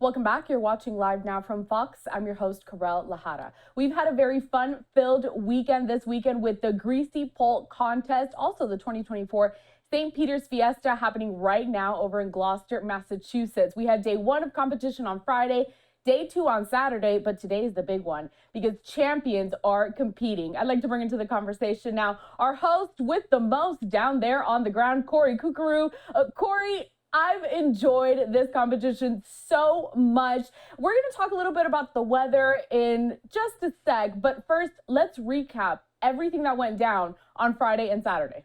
Welcome back. You're watching Live Now from Fox. I'm your host, Carel Lajara. We've had a very fun-filled weekend this weekend with the Greasy Pole contest, also the 2024 St. Peter's Fiesta happening right now over in Gloucester, Massachusetts. We had day one of competition on Friday, day two on Saturday, but today is the big one because champions are competing. I'd like to bring into the conversation now our host with the most down there on the ground, Kory Kookaroo. Kory, I've enjoyed this competition so much. We're going to talk a little bit about the weather in just a sec, but first, let's recap everything that went down on Friday and Saturday.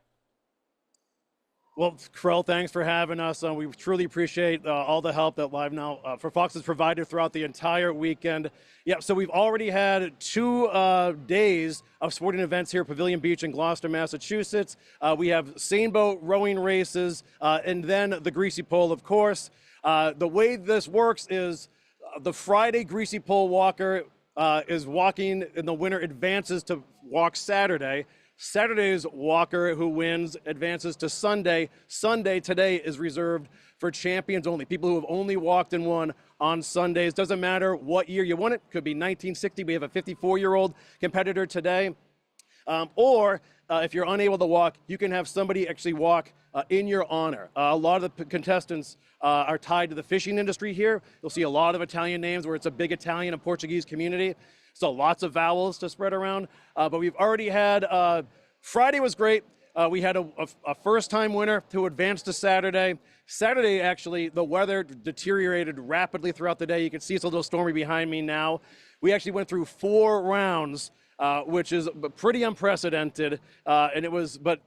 Well, Carel, thanks for having us. We truly appreciate all the help that LiveNOW for Fox has provided throughout the entire weekend. Yeah, so we've already had 2 days of sporting events here at Pavilion Beach in Gloucester, Massachusetts. We have Seine boat rowing races, and then the Greasy Pole, of course. The way this works is the Friday Greasy Pole walker is walking, and the winner advances to walk Saturday. Saturday's walker who wins advances to Sunday. Sunday today is reserved for champions only, people who have only walked and won on Sundays. Doesn't matter what year you won it. Could be 1960. We have a 54-year-old competitor today. Or if you're unable to walk, you can have somebody actually walk in your honor. A lot of the contestants are tied to the fishing industry here. You'll see a lot of Italian names where it's a big Italian and Portuguese community. So lots of vowels to spread around. But we've already had, Friday was great. We had a first-time winner who advanced to Saturday. Saturday, actually, the weather deteriorated rapidly throughout the day. You can see it's a little stormy behind me now. We actually went through 4 rounds, which is pretty unprecedented. But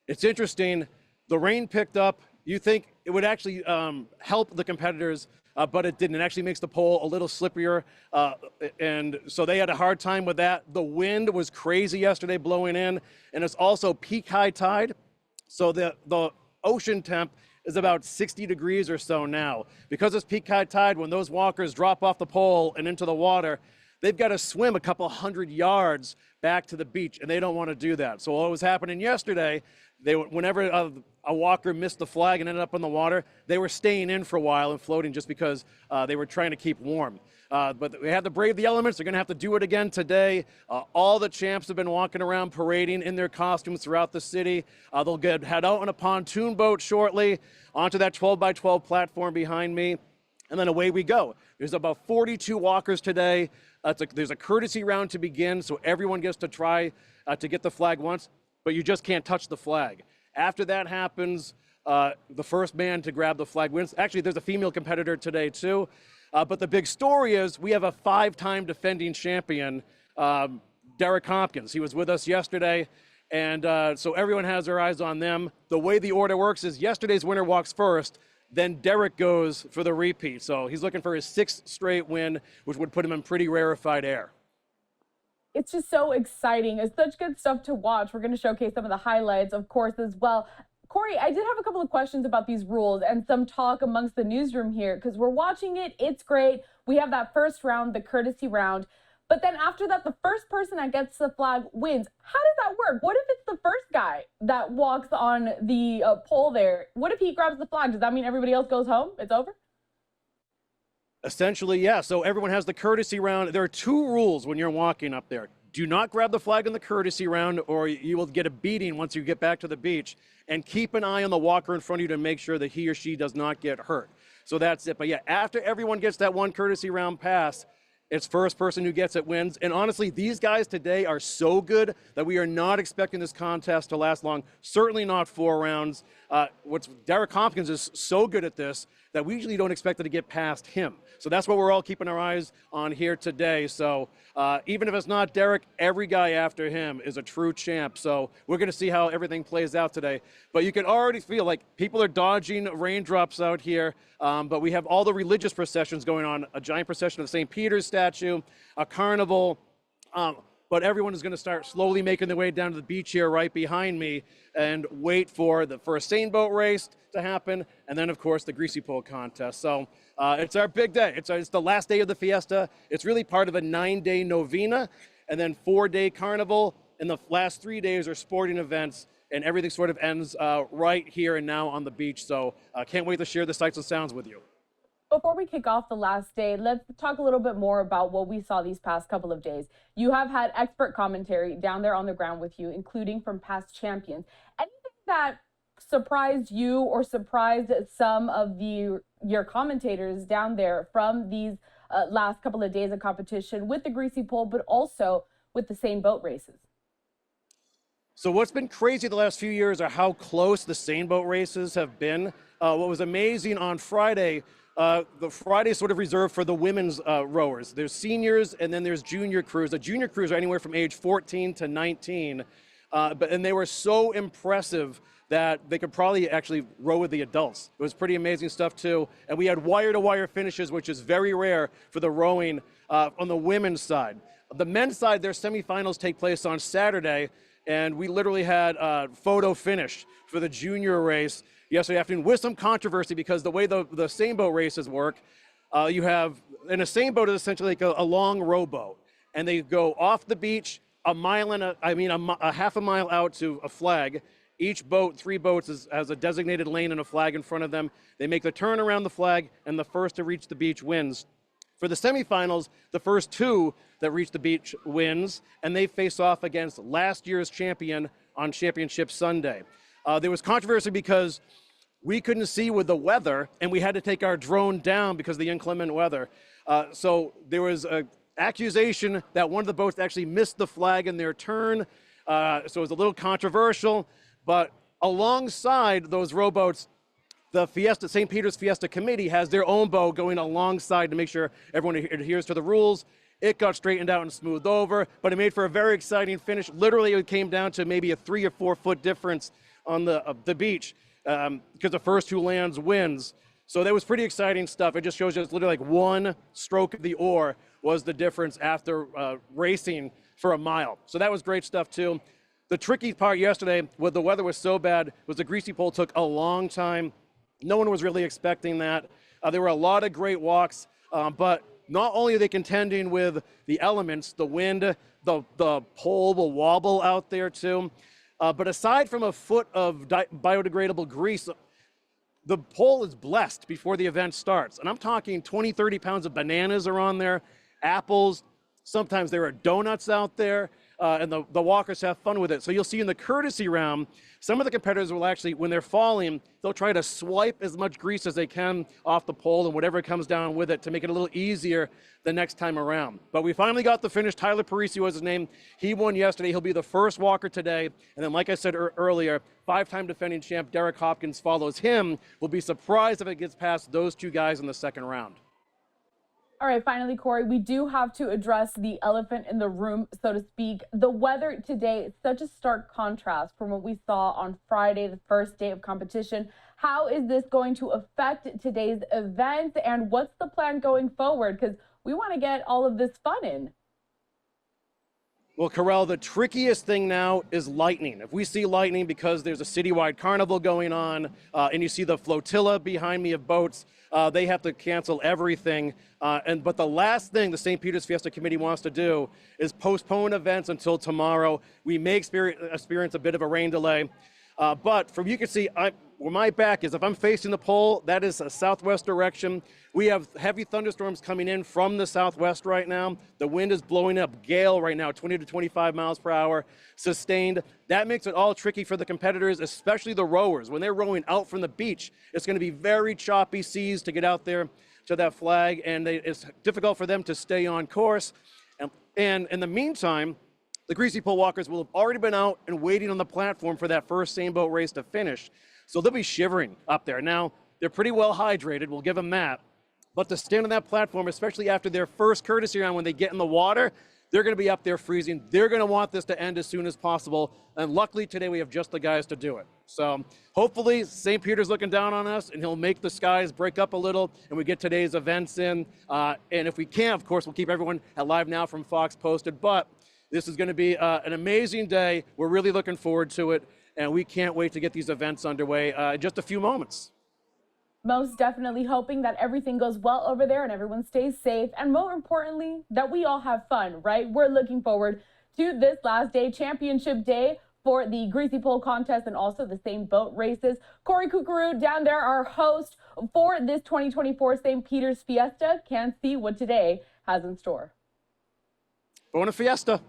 it's interesting. The rain picked up. You think it would actually help the competitors, but it didn't. It actually makes the pole a little slipperier, and so they had a hard time with that. The wind was crazy yesterday blowing in, and it's also peak high tide, so the ocean temp is about 60 degrees or so now. Because it's peak high tide, when those walkers drop off the pole and into the water, they've got to swim a couple hundred yards back to the beach, and they don't want to do that. So what was happening yesterday, whenever a walker missed the flag and ended up in the water, they were staying in for a while and floating just because they were trying to keep warm. But we had to brave the elements. They're going to have to do it again today. All the champs have been walking around parading in their costumes throughout the city. They'll head out on a pontoon boat shortly onto that 12x12 platform behind me, and then away we go. There's about 42 walkers today. There's a courtesy round to begin, so everyone gets to try to get the flag once, but you just can't touch the flag. After that happens, the first man to grab the flag wins. Actually, there's a female competitor today, too. But the big story is we have a 5-time defending champion, Derek Hopkins. He was with us yesterday, and so everyone has their eyes on them. The way the order works is yesterday's winner walks first, then Derek goes for the repeat. So he's looking for his 6th straight win, which would put him in pretty rarefied air. It's just so exciting. It's such good stuff to watch. We're going to showcase some of the highlights, of course, as well. Kory, I did have a couple of questions about these rules and some talk amongst the newsroom here because we're watching it. It's great. We have that first round, the courtesy round. But then after that, the first person that gets the flag wins. How does that work? What if it's the first guy that walks on the pole there? What if he grabs the flag? Does that mean everybody else goes home? It's over? Essentially, yeah. So everyone has the courtesy round. There are 2 rules when you're walking up there. Do not grab the flag in the courtesy round or you will get a beating once you get back to the beach. And keep an eye on the walker in front of you to make sure that he or she does not get hurt. So that's it. But yeah, after everyone gets that one courtesy round pass, it's first person who gets it wins. And honestly, these guys today are so good that we are not expecting this contest to last long. Certainly not 4 rounds. Derek Hopkins is so good at this that we usually don't expect it to get past him. So that's what we're all keeping our eyes on here today. So even if it's not Derek, every guy after him is a true champ. So we're going to see how everything plays out today. But you can already feel like people are dodging raindrops out here. But we have all the religious processions going on, a giant procession of the St. Peter's statue, a carnival. But everyone is going to start slowly making their way down to the beach here right behind me and wait for the first Seine boat race to happen, and then, of course, the Greasy Pole contest. So it's our big day. It's the last day of the Fiesta. It's really part of a 9-day novena, and then 4-day carnival, and the last 3 days are sporting events, and everything sort of ends right here and now on the beach. So can't wait to share the sights and sounds with you. Before we kick off the last day, let's talk a little bit more about what we saw these past couple of days. You have had expert commentary down there on the ground with you, including from past champions. Anything that surprised you or surprised some of your commentators down there from these last couple of days of competition with the Greasy Pole, but also with the Seine boat races? So what's been crazy the last few years are how close the Seine boat races have been. What was amazing on Friday, the Friday is sort of reserved for the women's rowers. There's seniors and then there's junior crews. The junior crews are anywhere from age 14 to 19, and they were so impressive that they could probably actually row with the adults. It was pretty amazing stuff too. And we had wire-to-wire finishes, which is very rare for the rowing on the women's side. The men's side, their semifinals take place on Saturday, and we literally had a photo finish for the junior race yesterday afternoon with some controversy because the way the Seine boat races work, you have, and a Seine boat is essentially like a long rowboat, and they go off the beach a half a mile out to a flag. Each boat, 3 boats, has a designated lane and a flag in front of them. They make the turn around the flag, and the first to reach the beach wins. For the semifinals, the first 2 that reach the beach wins, and they face off against last year's champion on Championship Sunday. There was controversy because we couldn't see with the weather, and we had to take our drone down because of the inclement weather. So there was an accusation that one of the boats actually missed the flag in their turn, so it was a little controversial. But alongside those rowboats, the Fiesta, St. Peter's Fiesta Committee has their own boat going alongside to make sure everyone adheres to the rules. It got straightened out and smoothed over, but it made for a very exciting finish. Literally, it came down to maybe a 3 or 4 foot difference on the beach because the first who lands wins. So that was pretty exciting stuff. It just shows you it's literally like 1 stroke of the oar was the difference after racing for a mile. So that was great stuff too. The tricky part yesterday, when the weather was so bad, was the Greasy Pole took a long time. No one was really expecting that. There were a lot of great walks, but not only are they contending with the elements, the wind, the pole will wobble out there too, but aside from a foot of biodegradable grease, the pole is blessed before the event starts. And I'm talking 20, 30 pounds of bananas are on there, apples, sometimes there are donuts out there. And the walkers have fun with it. So you'll see in the courtesy round, some of the competitors will actually, when they're falling, they'll try to swipe as much grease as they can off the pole and whatever comes down with it to make it a little easier the next time around. But we finally got the finish. Tyler Parisi was his name. He won yesterday. He'll be the first walker today. And then, like I said earlier, 5-time defending champ Derek Hopkins follows him. We'll be surprised if it gets past those 2 guys in the second round. All right, finally, Kory, we do have to address the elephant in the room, so to speak. The weather today is such a stark contrast from what we saw on Friday, the first day of competition. How is this going to affect today's event, and what's the plan going forward? Because we want to get all of this fun in. Well, Carel, the trickiest thing now is lightning. If we see lightning because there's a citywide carnival going on and you see the flotilla behind me of boats, they have to cancel everything. But the last thing the St. Peter's Fiesta Committee wants to do is postpone events until tomorrow. We may experience a bit of a rain delay. But from you can see, where my back is, if I'm facing the pole, that is a southwest direction. We have heavy thunderstorms coming in from the southwest right now. The wind is blowing up, gale right now, 20 to 25 miles per hour, sustained. That makes it all tricky for the competitors, especially the rowers. When they're rowing out from the beach, it's going to be very choppy seas to get out there to that flag, and it's difficult for them to stay on course. And in the meantime, the Greasy Pole walkers will have already been out and waiting on the platform for that first Seine boat race to finish. So they'll be shivering up there. Now, they're pretty well hydrated, we'll give them that. But to stand on that platform, especially after their first courtesy round when they get in the water, they're going to be up there freezing. They're going to want this to end as soon as possible. And luckily today we have just the guys to do it. So hopefully St. Peter's looking down on us and he'll make the skies break up a little and we get today's events in. And if we can, of course, we'll keep everyone at LiveNOW from Fox posted. But this is going to be an amazing day. We're really looking forward to it. And we can't wait to get these events underway in just a few moments. Most definitely hoping that everything goes well over there and everyone stays safe. And more importantly, that we all have fun, right? We're looking forward to this last day, championship day, for the Greasy Pole contest and also the same boat races. Kory down there, our host for this 2024 St. Peter's Fiesta, can't see what today has in store. Bona Fiesta.